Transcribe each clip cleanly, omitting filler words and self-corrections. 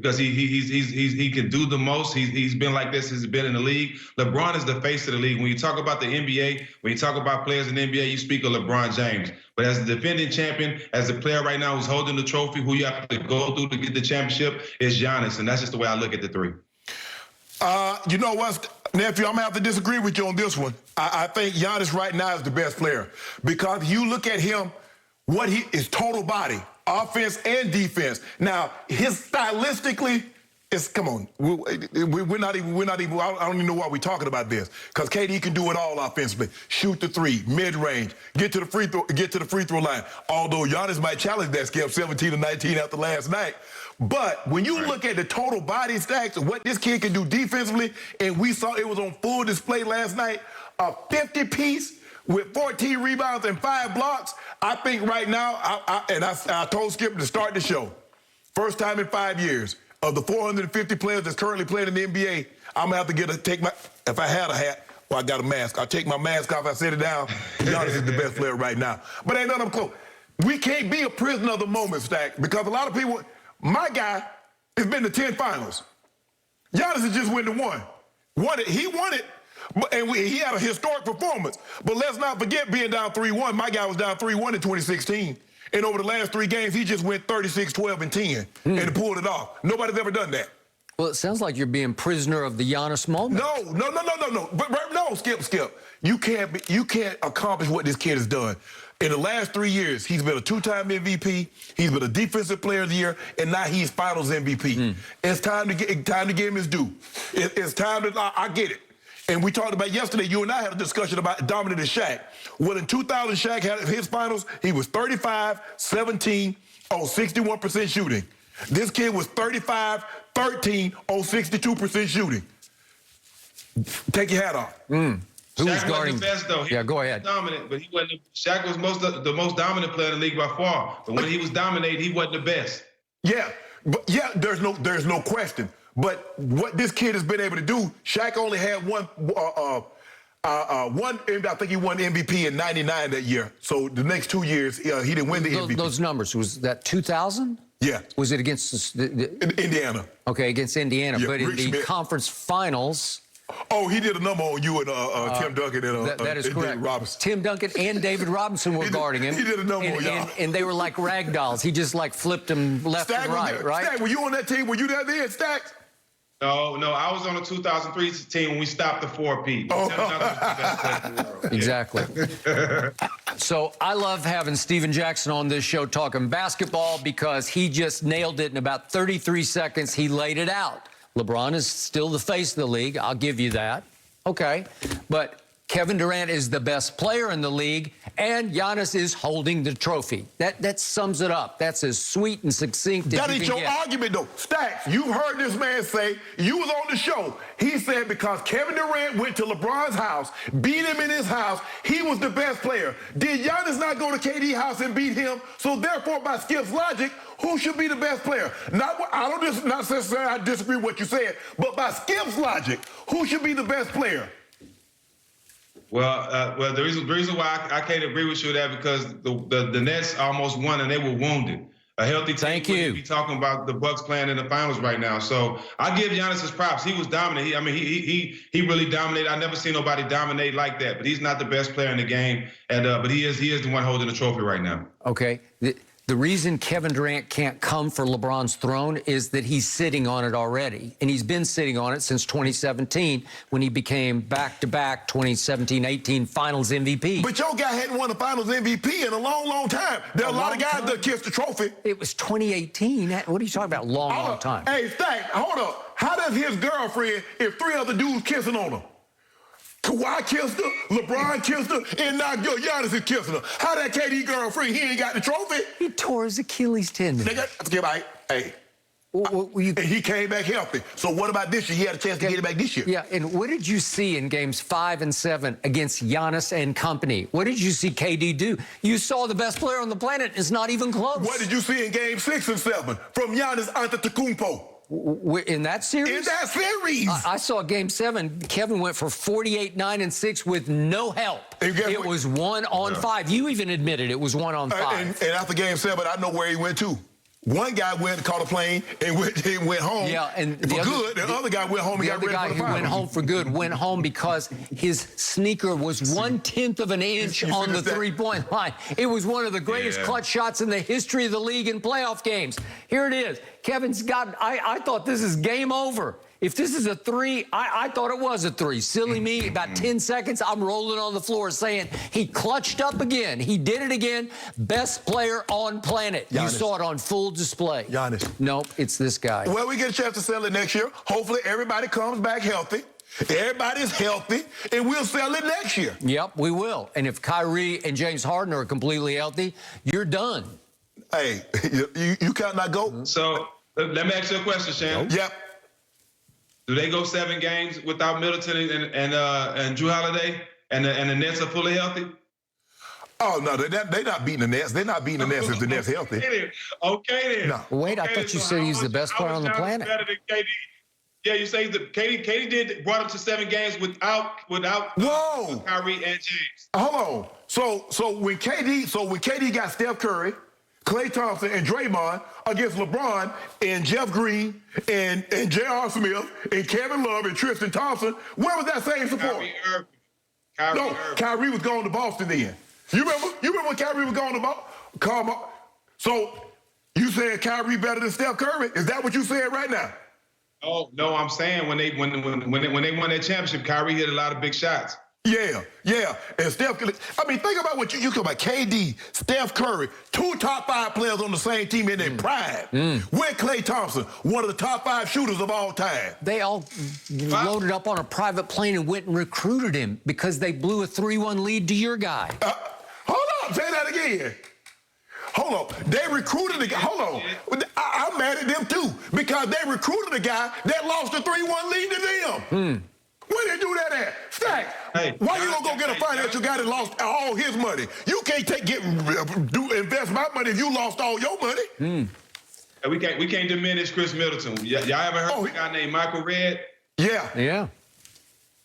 because he can do the most. He's been like this since he's been in the league. LeBron is the face of the league. When you talk about the NBA, when you talk about players in the NBA, you speak of LeBron James. But as the defending champion, as the player right now who's holding the trophy, who you have to go through to get the championship is Giannis, and that's just the way I look at the three. You know what, nephew, I'm going to have to disagree with you on this one. I think Giannis right now is the best player because you look at him, what he is total body, offense and defense. Now, his stylistically, come on, we're not even, I don't even know why we're talking about this because KD can do it all offensively. Shoot the three, mid-range, get to the free throw line. Although Giannis might challenge that, Skip, 17-19 after last night. But when you look at the total body stacks of what this kid can do defensively, and we saw it was on full display last night, a 50-piece with 14 rebounds and 5 blocks, I think right now, I told Skip to start the show, first time in 5 years, of the 450 players that's currently playing in the NBA, I'm going to have to if I had a hat, well, I got a mask, I'll take my mask off, I set it down. Giannis is the best player right now. But ain't nothing close. We can't be a prisoner of the moment, Stack, because a lot of people, my guy has been to 10 finals. Giannis has just went to one. He won it, and he had a historic performance. But let's not forget being down 3-1. My guy was down 3-1 in 2016. And over the last 3 games, he just went 36, 12, and 10 and pulled it off. Nobody's ever done that. Well, it sounds like you're being prisoner of the Giannis moment. No. But no, Skip. You can't accomplish what this kid has done. In the last 3 years, he's been a 2-time MVP. He's been a Defensive Player of the Year, and now he's Finals MVP. It's time to give him his due. It's time to. I get it. And we talked about yesterday, you and I had a discussion about dominating Shaq. Well, in 2000, Shaq had his finals, he was 35, 17 on 61% shooting. This kid was 35, 13 on 62% shooting. Take your hat off. Who was guarding? The best, though. Yeah, go ahead. Dominant, but he wasn't. Shaq was the most dominant player in the league by far. But when he was dominating, he wasn't the best. Yeah, there's no question. But what this kid has been able to do, Shaq only had one. I think he won MVP in '99 that year. So the next 2 years, he didn't win the MVP. Those numbers, was that 2000? Yeah. Was it against Indiana? Okay, against Indiana. Yeah, but in the conference finals. Oh, he did a number on you and Tim Duncan and that is correct. David Robinson. Tim Duncan and David Robinson were guarding him. He did a number on y'all. And they were like rag dolls. He just like flipped them left and right, right? Stack, were you on that team? Were you there then, Stack? No, I was on the 2003 team when we stopped the 4P. Exactly. So I love having Steven Jackson on this show talking basketball because he just nailed it in about 33 seconds. He laid it out. LeBron is still the face of the league. I'll give you that. Okay. But Kevin Durant is the best player in the league, and Giannis is holding the trophy. That sums it up. That's as sweet and succinct as you can get. That ain't your argument, though. Stacks, you've heard this man say, you was on the show, he said because Kevin Durant went to LeBron's house, beat him in his house, he was the best player. Did Giannis not go to KD's house and beat him? So therefore, by Skip's logic, who should be the best player? Not necessarily I disagree with what you said, but by Skip's logic, who should be the best player? Well, the reason why I can't agree with you with that because the Nets almost won and they were wounded. A healthy team. Thank you. Be talking about the Bucks playing in the finals right now. So I give Giannis his props. He was dominant. He really dominated. I never seen nobody dominate like that. But he's not the best player in the game. And but he is the one holding the trophy right now. Okay. The reason Kevin Durant can't come for LeBron's throne is that he's sitting on it already. And he's been sitting on it since 2017 when he became back-to-back 2017-18 Finals MVP. But your guy hadn't won a Finals MVP in a long, long time. There are a lot of guys that kissed the trophy. It was 2018. What are you talking about? Long time. Hey, Stack, hold up. How does his girlfriend, if 3 other dudes kissing on her? Kawhi kissed her, LeBron kissed her, and now Giannis is kissing her. How that KD girlfriend, he ain't got the trophy? He tore his Achilles tendon. Hey. And he came back healthy. So what about this year? He had a chance to get it back this year. Yeah, and what did you see in games 5 and 7 against Giannis and company? What did you see KD do? You saw the best player on the planet. It's not even close. What did you see in game 6 and 7 from Giannis Antetokounmpo? In that series? In that series. I saw game 7. Kevin went for 48, 9, and 6 with no help. It was 1 on 5. You even admitted it was 1 on 5. And after game 7, I know where he went to. One guy caught a plane and went home. Yeah, and for good. The other guy went home and got ready for the finals. The other guy who went home for good went home because his sneaker was 1/10 of an inch on the three-point line. It was one of the greatest clutch shots in the history of the league in playoff games. Here it is. Kevin's got, I thought this is game over. If this is a three, I thought it was a three. Silly me, about 10 seconds, I'm rolling on the floor saying he clutched up again. He did it again. Best player on planet. Giannis. You saw it on full display. Giannis. Nope, it's this guy. Well, we get a chance to sell it next year. Hopefully everybody comes back healthy. Everybody's healthy, and we'll sell it next year. Yep, we will. And if Kyrie and James Harden are completely healthy, you're done. Hey, you cannot go. So let me ask you a question, Shannon. Yep. Do they go 7 games without Middleton and Drew Holiday, and the Nets are fully healthy? Oh no, they're not beating the Nets. They're not beating the Nets if the Nets healthy. Okay then. No. Wait, I thought you said he's the best player on the planet. Better than KD? Yeah, you say that KD brought him to 7 games without Whoa. Kyrie and James. Hold on. So when KD got Steph Curry, Klay Thompson, and Draymond against LeBron and Jeff Green and J.R. Smith and Kevin Love and Tristan Thompson, where was that same support? Kyrie Irving. Kyrie was going to Boston then. You remember when Kyrie was going to Boston? So you saying Kyrie better than Steph Curry? Is that what you saying right now? Oh no, I'm saying when they won that championship, Kyrie hit a lot of big shots. Yeah. And Steph, I mean, think about what you talk about. KD, Steph Curry, 2 top 5 players on the same team in their prime. With Klay Thompson, one of the top 5 shooters of all time. They all loaded up on a private plane and went and recruited him because they blew a 3-1 lead to your guy. Hold on, say that again. Hold on. They recruited the guy. Hold on. I'm mad at them too because they recruited a guy that lost a 3-1 lead to them. Where they do that at? Stack. Hey, why you don't go get a financial guy that lost all his money? You can't invest my money if you lost all your money. We can't diminish Chris Middleton. Y'all ever heard of a guy named Michael Redd? Yeah.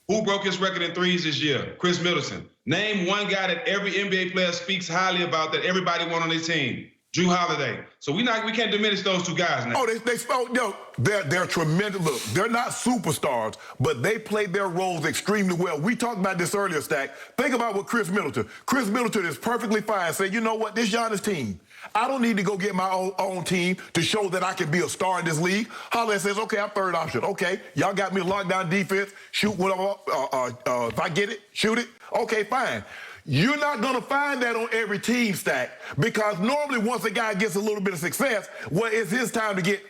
Who broke his record in threes this year? Chris Middleton. Name one guy that every NBA player speaks highly about that everybody want on their team. Drew Holiday. So we can't diminish those 2 guys now. Oh, they're tremendous. Look, they're not superstars, but they play their roles extremely well. We talked about this earlier, Stack. Think about what Chris Middleton. Chris Middleton is perfectly fine. Say, you know what, this Giannis team, I don't need to go get my own team to show that I can be a star in this league. Holiday says, okay, I'm third option. Okay, y'all got me locked down defense, shoot whatever. If I get it, shoot it. Okay, fine. You're not going to find that on every team, Stack, because normally once a guy gets a little bit of success, well, it's his time to get